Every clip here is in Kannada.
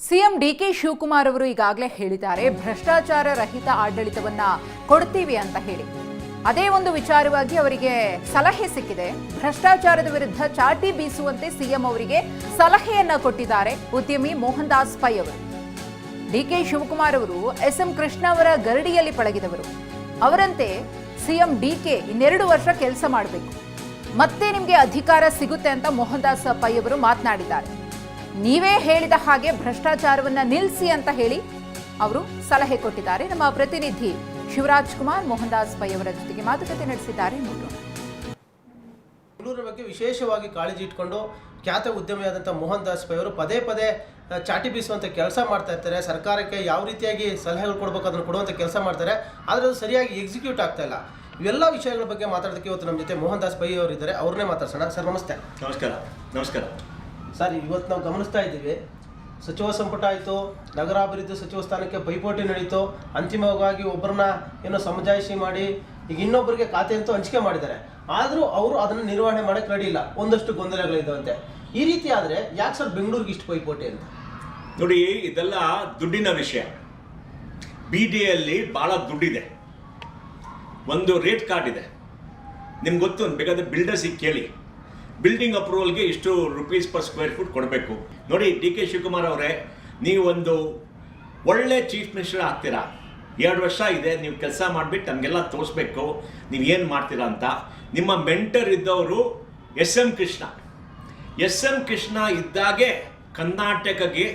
ಸಿಎಂ ಡಿಕೆ ಶಿವಕುಮಾರ್ ಅವರು ಈಗಾಗಲೇ ಹೇಳಿದ್ದಾರೆ ಭ್ರಷ್ಟಾಚಾರ ರಹಿತ ಆಡಳಿತವನ್ನ ಕೊಡ್ತೀವಿ ಅಂತ ಹೇಳಿ. ಅದೇ ಒಂದು ವಿಚಾರವಾಗಿ ಅವರಿಗೆ ಸಲಹೆ ಸಿಕ್ಕಿದೆ. ಭ್ರಷ್ಟಾಚಾರದ ವಿರುದ್ಧ ಚಾಟಿ ಬೀಸುವಂತೆ ಸಿಎಂ ಅವರಿಗೆ ಸಲಹೆಯನ್ನ ಕೊಟ್ಟಿದ್ದಾರೆ ಉದ್ಯಮಿ ಮೋಹನ್ ದಾಸ್ ಪೈ ಅವರು. ಡಿಕೆ ಶಿವಕುಮಾರ್ ಅವರು ಎಸ್ಎಂ ಕೃಷ್ಣ ಅವರ ಗರಡಿಯಲ್ಲಿ ಪಳಗಿದವರು. ಅವರಂತೆ ಸಿಎಂ ಡಿಕೆ 2 ವರ್ಷ ಕೆಲಸ ಮಾಡಬೇಕು, ಮತ್ತೆ ನಿಮಗೆ ಅಧಿಕಾರ ಸಿಗುತ್ತೆ ಅಂತ ಮೋಹನ್ ದಾಸ್ ಪೈ ಅವರು ಮಾತನಾಡಿದ್ದಾರೆ. ನೀವೇ ಹೇಳಿದ ಹಾಗೆ ಭ್ರಷ್ಟಾಚಾರವನ್ನ ನಿಲ್ಲಿಸಿ ಅಂತ ಹೇಳಿ ಅವರು ಸಲಹೆ ಕೊಟ್ಟಿದ್ದಾರೆ. ನಮ್ಮ ಪ್ರತಿನಿಧಿ ಶಿವರಾಜ್ ಕುಮಾರ್ ಮೋಹನ್ ದಾಸ್ ಪೈ ಅವರ ಜೊತೆಗೆ ಮಾತುಕತೆ ನಡೆಸಿದ್ದಾರೆ. ಬೆಂಗಳೂರು ಬಗ್ಗೆ ವಿಶೇಷವಾಗಿ ಕಾಳಜಿ ಇಟ್ಕೊಂಡು ಖ್ಯಾತ ಉದ್ಯಮಿಯಾದಂಥ ಮೋಹನ್ ದಾಸ್ ಪೈ ಅವರು ಪದೇ ಪದೇ ಚಾಟಿ ಬೀಸುವಂಥ ಕೆಲಸ ಮಾಡ್ತಾ ಇರ್ತಾರೆ. ಸರ್ಕಾರಕ್ಕೆ ಯಾವ ರೀತಿಯಾಗಿ ಸಲಹೆಗಳು ಕೊಡಬೇಕು ಅದನ್ನು ಕೊಡುವಂಥ ಕೆಲಸ ಮಾಡ್ತಾರೆ, ಆದರೆ ಅದು ಸರಿಯಾಗಿ ಎಕ್ಸಿಕ್ಯೂಟ್ ಆಗ್ತಾ ಇಲ್ಲ. ಇವೆಲ್ಲ ವಿಷಯಗಳ ಬಗ್ಗೆ ಮಾತಾಡೋದಕ್ಕೆ ಇವತ್ತು ನಮ್ಮ ಜೊತೆ ಮೋಹನ್ ದಾಸ್ ಪೈ ಅವರು ಇದ್ದಾರೆ. ಅವ್ರನ್ನೇ ಮಾತಾಡ್ಸೋಣ. ಸರ್ ನಮಸ್ತೆ. ನಮಸ್ಕಾರ ಸರ್, ಇವತ್ತು ನಾವು ಗಮನಿಸ್ತಾ ಇದ್ದೀವಿ, ಸಚಿವ ಸಂಪುಟ ಆಯಿತು, ನಗರಾಭಿವೃದ್ಧಿ ಸಚಿವ ಸ್ಥಾನಕ್ಕೆ ಪೈಪೋಟಿ ನಡೀತು. ಅಂತಿಮವಾಗಿ ಒಬ್ಬರನ್ನ ಏನೋ ಸಮಜಾಯಿಷಿ ಮಾಡಿ ಈಗ ಇನ್ನೊಬ್ಬರಿಗೆ ಖಾತೆ ಅಂತೂ ಹಂಚಿಕೆ ಮಾಡಿದ್ದಾರೆ. ಆದರೂ ಅವರು ಅದನ್ನು ನಿರ್ವಹಣೆ ಮಾಡೋಕ್ಕೆ ರೆಡಿ ಇಲ್ಲ. ಒಂದಷ್ಟು ಗೊಂದಲಗಳಿದ್ದಾವಂತೆ. ಈ ರೀತಿ ಆದರೆ ಯಾಕೆ ಸರ್ ಬೆಂಗಳೂರಿಗೆ ಇಷ್ಟು ಪೈಪೋಟಿ ಅಂತ? ನೋಡಿ, ಇದೆಲ್ಲ ದುಡ್ಡಿನ ವಿಷಯ. BDಯಲ್ಲಿ ಭಾಳ ದುಡ್ಡಿದೆ. ಒಂದು ರೇಟ್ ಕಾರ್ಡ್ ಇದೆ, ನಿಮ್ಗೆ ಗೊತ್ತು. ಬೇಕಾದ್ರೆ ಬಿಲ್ಡರ್ಸಿಗೆ ಕೇಳಿ, ಬಿಲ್ಡಿಂಗ್ ಅಪ್ರೂವಲ್ಗೆ ಇಷ್ಟು ರುಪೀಸ್ ಪರ್ ಸ್ಕ್ವೇರ್ ಫುಟ್ ಕೊಡಬೇಕು. ನೋಡಿ, DK ಶಿವಕುಮಾರ್ ಅವರೇ, ನೀವು ಒಂದು ಒಳ್ಳೆ ಚೀಫ್ ಮಿನಿಸ್ಟರ್ ಆಗ್ತೀರಾ. 2 ವರ್ಷ ಇದೆ, ನೀವು ಕೆಲಸ ಮಾಡಿಬಿಟ್ಟು ನಮಗೆಲ್ಲ ತೋರಿಸ್ಬೇಕು ನೀವು ಏನು ಮಾಡ್ತೀರಾ ಅಂತ. ನಿಮ್ಮ ಮೆಂಟರ್ ಇದ್ದವರು SM ಕೃಷ್ಣ ಇದ್ದಾಗೆ ಕರ್ನಾಟಕಕ್ಕೆ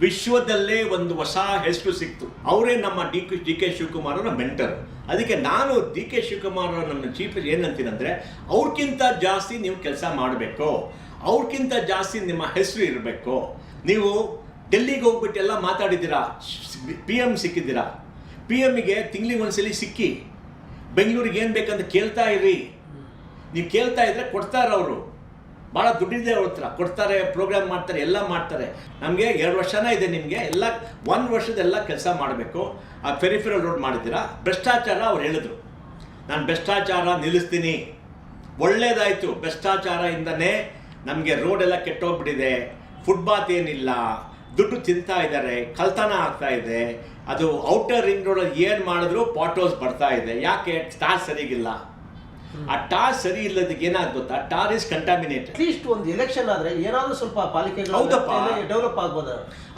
ವಿಶ್ವದಲ್ಲೇ ಒಂದು ಹೊಸ ಹೆಸರು ಸಿಕ್ತು. ಅವರೇ ನಮ್ಮ ಡಿ ಕೆ ಶಿವಕುಮಾರ್ ಅವರ ಮೆಂಟರ್. ಅದಕ್ಕೆ ನಾನು DK ಶಿವಕುಮಾರ್ ಅವರ ನಮ್ಮ ಚೀಫ್ ಏನಂತೀನಂದರೆ, ಅವ್ರಿಗಿಂತ ಜಾಸ್ತಿ ನೀವು ಕೆಲಸ ಮಾಡಬೇಕು, ಅವ್ರಿಗಿಂತ ಜಾಸ್ತಿ ನಿಮ್ಮ ಹೆಸರು ಇರಬೇಕು. ನೀವು ಡೆಲ್ಲಿಗೆ ಹೋಗ್ಬಿಟ್ಟು ಎಲ್ಲ ಮಾತಾಡಿದ್ದೀರಾ, PM ಸಿಕ್ಕಿದ್ದೀರಾ. PMಗೆ ತಿಂಗಳಿಗೆ ಒಂದ್ಸಲಿ ಸಿಕ್ಕಿ ಬೆಂಗಳೂರಿಗೆ ಏನು ಬೇಕಂತ ಕೇಳ್ತಾ ಇರಿ. ನೀವು ಕೇಳ್ತಾ ಇದ್ರೆ ಕೊಡ್ತಾರೆ. ಅವರು ಭಾಳ ದುಡ್ಡಿದೆ, ಅವ್ರ ಹತ್ರ ಕೊಡ್ತಾರೆ, ಪ್ರೋಗ್ರಾಮ್ ಮಾಡ್ತಾರೆ, ಎಲ್ಲ ಮಾಡ್ತಾರೆ. ನಮಗೆ 2 ವರ್ಷನೇ ಇದೆ, ನಿಮಗೆ ಎಲ್ಲ 1 ವರ್ಷದೆಲ್ಲ ಕೆಲಸ ಮಾಡಬೇಕು. ಆ ಪೆರಿಫೆರಲ್ ರೋಡ್ ಮಾಡಿದ್ದೀರಾ. ಭ್ರಷ್ಟಾಚಾರ ಅವ್ರು ಹೇಳಿದ್ರು, ನಾನು ಭ್ರಷ್ಟಾಚಾರ ನಿಲ್ಲಿಸ್ತೀನಿ. ಒಳ್ಳೇದಾಯಿತು. ಭ್ರಷ್ಟಾಚಾರದಿಂದನೇ ನಮಗೆ ರೋಡೆಲ್ಲ ಕೆಟ್ಟೋಗ್ಬಿಟ್ಟಿದೆ, ಫುಟ್ಪಾತ್ ಏನಿಲ್ಲ, ದುಡ್ಡು ತಿಂತಾ ಇದ್ದಾರೆ, ಕಳ್ತನ ಆಗ್ತಾ ಇದೆ. ಅದು ಔಟರ್ ರಿಂಗ್ ರೋಡಲ್ಲಿ ಏನು ಮಾಡಿದ್ರು ಪಾಟೋಸ್ ಬರ್ತಾ ಇದೆ. ಯಾಕೆ? ಟಾರ್ ಸರಿಗಿಲ್ಲ. ಆ ಟಾರ್ ಸರಿ ಇಲ್ಲದಕ್ಕೆ ಏನಾದ್ರು ಗೊತ್ತಾ? ಟಾರ್ ಇಸ್ ಕಂಟಾಮಿನೇಟೆಡ್. ಅಟ್ಲೀಸ್ಟ್ ಒಂದು ಎಲೆಕ್ಷನ್ ಆದರೆ ಏನಾದರೂ ಸ್ವಲ್ಪ ಪಾಲಿಕೆಗಳು ಹೌದಪ್ಪ ಡೆವಲಪ್ ಆಗ್ಬೋದ?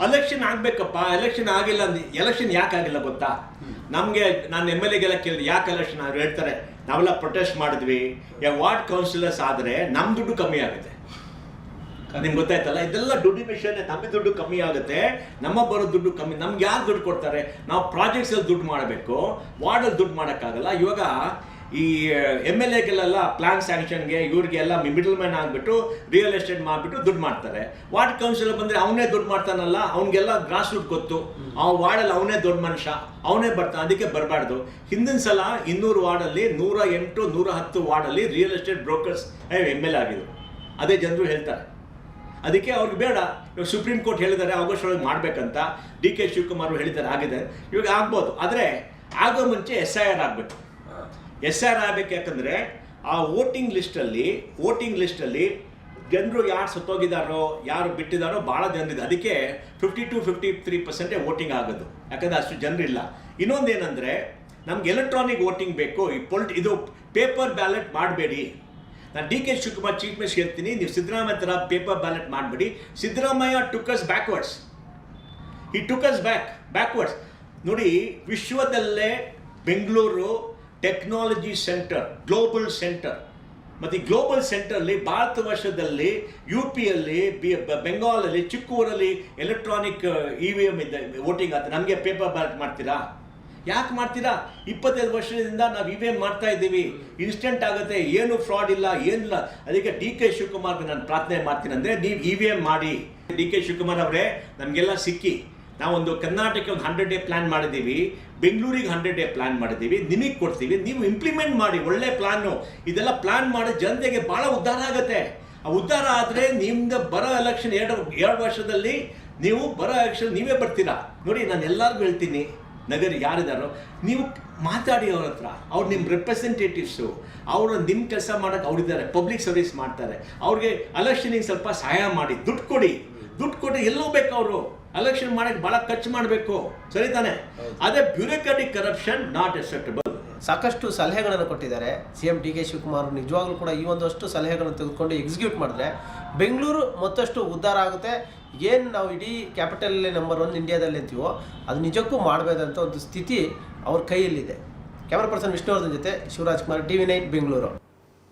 ಎಲೆಕ್ಷನ್ ಆಗಬೇಕಪ್ಪ. ಎಲೆಕ್ಷನ್ ಆಗಿಲ್ಲ ಅಂದ್ರೆ ಎಲೆಕ್ಷನ್ ಯಾಕೆ ಆಗಿಲ್ಲ ಗೊತ್ತಾ? ನಮಗೆ ನಾನು MLAಗೆಲ್ಲ ಕೇಳಿದೆ, ಯಾಕೆ ಎಲೆಕ್ಷನ್ ಅವ್ರು ಹೇಳ್ತಾರೆ, ನಾವೆಲ್ಲ ಪ್ರೊಟೆಸ್ಟ್ ಮಾಡಿದ್ವಿ. ವಾರ್ಡ್ ಕೌನ್ಸಿಲರ್ಸ್ ಆದರೆ ನಮ್ಮ ದುಡ್ಡು ಕಮ್ಮಿ ಆಗುತ್ತೆ. ನಿಮ್ಗೆ ಗೊತ್ತಾಯ್ತಲ್ಲ, ಇದೆಲ್ಲ ದುಡ್ಡು ವಿಷಯನೇ. ನಮ್ಮ ದುಡ್ಡು ಕಮ್ಮಿ ಆಗುತ್ತೆ, ನಮ್ಮ ಬರೋ ದುಡ್ಡು ಕಮ್ಮಿ. ನಮ್ಗೆ ಯಾರು ದುಡ್ಡು ಕೊಡ್ತಾರೆ? ನಾವು ಪ್ರಾಜೆಕ್ಟ್ಸಲ್ಲಿ ದುಡ್ಡು ಮಾಡಬೇಕು, ವಾರ್ಡಲ್ಲಿ ದುಡ್ಡು ಮಾಡೋಕ್ಕಾಗಲ್ಲ. ಇವಾಗ ಈ MLAಗೆಲ್ಲ ಪ್ಲಾನ್ ಸ್ಯಾಂಕ್ಷನ್ಗೆ ಇವ್ರಿಗೆಲ್ಲ ಮಿಡಲ್ ಮ್ಯಾನ್ ಆಗಿಬಿಟ್ಟು ರಿಯಲ್ ಎಸ್ಟೇಟ್ ಮಾಡಿಬಿಟ್ಟು ದುಡ್ಡು ಮಾಡ್ತಾರೆ. ವಾರ್ಡ್ ಕೌನ್ಸಿಲರ್ ಬಂದರೆ ಅವನೇ ದುಡ್ಡು ಮಾಡ್ತಾನಲ್ಲ, ಅವ್ನಿಗೆಲ್ಲ ಗ್ರಾಸ್ ರೂಟ್ ಗೊತ್ತು. ಆ ವಾರ್ಡಲ್ಲಿ ಅವನೇ ದೊಡ್ಡ ಮನುಷ್ಯ, ಅವನೇ ಬರ್ತಾನೆ. ಅದಕ್ಕೆ ಬರಬಾರ್ದು. ಹಿಂದಿನ ಸಲ 200 ವಾರ್ಡಲ್ಲಿ 108, 110 ವಾರ್ಡಲ್ಲಿ ರಿಯಲ್ ಎಸ್ಟೇಟ್ ಬ್ರೋಕರ್ಸ್ MLA ಆಗಿದ್ರು. ಅದೇ ಜನರು ಹೇಳ್ತಾರೆ. ಅದಕ್ಕೆ ಅವ್ರಿಗೆ ಬೇಡ. ಇವಾಗ ಸುಪ್ರೀಂ ಕೋರ್ಟ್ ಹೇಳಿದ್ದಾರೆ ಆಗಸ್ಟ್ ಒಳಗೆ ಮಾಡಬೇಕಂತ. DK ಶಿವಕುಮಾರ್ ಹೇಳಿದ್ದಾರೆ, ಆಗಿದೆ. ಇವಾಗ ಆಗ್ಬೋದು, ಆದರೆ ಆಗೋ ಮುಂಚೆ SIR ಆಗಬೇಕು. SIR ಆಗಬೇಕು. ಯಾಕಂದರೆ ಆ ವೋಟಿಂಗ್ ಲಿಸ್ಟಲ್ಲಿ ಜನರು ಯಾರು ಸತ್ತೋಗಿದ್ದಾರೋ, ಯಾರು ಬಿಟ್ಟಿದ್ದಾರೋ ಭಾಳ ಜನರಿದೆ. ಅದಕ್ಕೆ 50-53% ವೋಟಿಂಗ್ ಆಗೋದು. ಯಾಕಂದರೆ ಅಷ್ಟು ಜನರಿಲ್ಲ. ಇನ್ನೊಂದೇನೆಂದರೆ, ನಮ್ಗೆ ಎಲೆಕ್ಟ್ರಾನಿಕ್ ವೋಟಿಂಗ್ ಬೇಕು. ಇದು ಪೇಪರ್ ಬ್ಯಾಲೆಟ್ ಮಾಡಬೇಡಿ. ನಾನು DK ಶಿವಕುಮಾರ್ ಚೀಫ್ ಮಿನಿಸ್ಟರ್ ಹೇಳ್ತೀನಿ, ನೀವು ಸಿದ್ದರಾಮಯ್ಯ ಥರ ಪೇಪರ್ ಬ್ಯಾಲೆಟ್ ಮಾಡಬೇಡಿ. Siddaramaiah took us backwards. Backwards. ನೋಡಿ, ವಿಶ್ವದಲ್ಲೇ Bengaluru technology centre, global centre. ಮತ್ತು ಈ ಗ್ಲೋಬಲ್ ಸೆಂಟರಲ್ಲಿ ಭಾರತ ವರ್ಷದಲ್ಲಿ UPಯಲ್ಲಿ, ಬೆಂಗಾಲಲ್ಲಿ, ಚಿಕ್ಕೂರಲ್ಲಿ ಎಲೆಕ್ಟ್ರಾನಿಕ್ EVM ಇದೆ, ವೋಟಿಂಗ್ ಆಗ್ತದೆ. ನಮಗೆ ಪೇಪರ್ ಬ್ಯಾಲೆಟ್ ಮಾಡ್ತೀರಾ? ಯಾಕೆ ಮಾಡ್ತೀರಾ? 25 ವರ್ಷದಿಂದ ನಾವು EVM ಮಾಡ್ತಾ ಇದ್ದೀವಿ. ಇನ್ಸ್ಟೆಂಟ್ ಆಗುತ್ತೆ, ಏನು ಫ್ರಾಡ್ ಇಲ್ಲ, ಏನಿಲ್ಲ. ಅದಕ್ಕೆ DK ಶಿವಕುಮಾರ್ಗೆ ನಾನು ಪ್ರಾರ್ಥನೆ ಮಾಡ್ತೀನಿ ಅಂದರೆ, ನೀವು EVM ಮಾಡಿ. DK ಶಿವಕುಮಾರ್ ಅವರೇ, ನಮಗೆಲ್ಲ ಸಿಕ್ಕಿ ನಾವೊಂದು ಕರ್ನಾಟಕ ಒಂದು 100 ಡೇ ಪ್ಲ್ಯಾನ್ ಮಾಡಿದ್ದೀವಿ, ಬೆಂಗಳೂರಿಗೆ 100 ಡೇ ಪ್ಲ್ಯಾನ್ ಮಾಡಿದ್ದೀವಿ, ನಿಮಗೆ ಕೊಡ್ತೀವಿ, ನೀವು ಇಂಪ್ಲಿಮೆಂಟ್ ಮಾಡಿ. ಒಳ್ಳೆ ಪ್ಲ್ಯಾನು. ಇದೆಲ್ಲ ಪ್ಲ್ಯಾನ್ ಮಾಡಿ ಜನತೆಗೆ ಭಾಳ ಉದ್ಧಾರ ಆಗುತ್ತೆ. ಆ ಉದ್ಧಾರ ಆದರೆ ನಿಮ್ದು ಬರೋ ಎಲೆಕ್ಷನ್ 2 ವರ್ಷದಲ್ಲಿ ನೀವು ಬರೋ ಎಲೆಕ್ಷನ್ ನೀವೇ ಬರ್ತೀರಾ. ನೋಡಿ, ನಾನು ಎಲ್ಲರಿಗೂ ಹೇಳ್ತೀನಿ, ನಗರ ಯಾರಿದ್ದಾರೋ ನೀವು ಮಾತಾಡಿ ಅವ್ರ ಹತ್ರ. ಅವ್ರು ನಿಮ್ಮ ರೆಪ್ರೆಸೆಂಟೇಟಿವ್ಸು, ಅವರು ನಿಮ್ಮ ಕೆಲಸ ಮಾಡೋಕ್ಕೆ ಅವರಿದ್ದಾರೆ, ಪಬ್ಲಿಕ್ ಸರ್ವಿಸ್ ಮಾಡ್ತಾರೆ. ಅವ್ರಿಗೆ ಎಲೆಕ್ಷನಿಗೆ ಸ್ವಲ್ಪ ಸಹಾಯ ಮಾಡಿ, ದುಡ್ಡು ಕೊಡಿ. ಎಲ್ಲೋ ಬೇಕು ಅವರು. ಎಲೆಕ್ಷನ್ ಮಾಡಕ್ಕೆ ಭಾಳ ಖರ್ಚು ಮಾಡಬೇಕು, ಸರಿ ತಾನೆ? ಅದೇ ಬ್ಯೂರೋಕ್ರಾಟಿಕ್ ಕರಪ್ಷನ್ ನಾಟ್ ಅಕ್ಸೆಪ್ಟಬಲ್. ಸಾಕಷ್ಟು ಸಲಹೆಗಳನ್ನು ಕೊಟ್ಟಿದ್ದಾರೆ CM DK ಶಿವಕುಮಾರ್. ನಿಜವಾಗ್ಲೂ ಕೂಡ ಈ ಒಂದಷ್ಟು ಸಲಹೆಗಳನ್ನು ತೆಗೆದುಕೊಂಡು ಎಕ್ಸಿಕ್ಯೂಟ್ ಮಾಡಿದ್ರೆ ಬೆಂಗಳೂರು ಮತ್ತಷ್ಟು ಉದ್ಧಾರ ಆಗುತ್ತೆ. ಏನು ನಾವು ಇಡೀ ಕ್ಯಾಪಿಟಲ್ ನಂಬರ್ 1 ಇಂಡಿಯಾದಲ್ಲಿ ಅಂತೀವೋ ಅದು ನಿಜಕ್ಕೂ ಮಾಡಬೇಕಂತ ಒಂದು ಸ್ಥಿತಿ ಅವ್ರ ಕೈಯಲ್ಲಿದೆ. ಕ್ಯಾಮರಾ ಪರ್ಸನ್ ವಿಷ್ಣುವರ್ಧನ್ ಜೊತೆ ಶಿವರಾಜ್ ಕುಮಾರ್, TV9 ಬೆಂಗಳೂರು.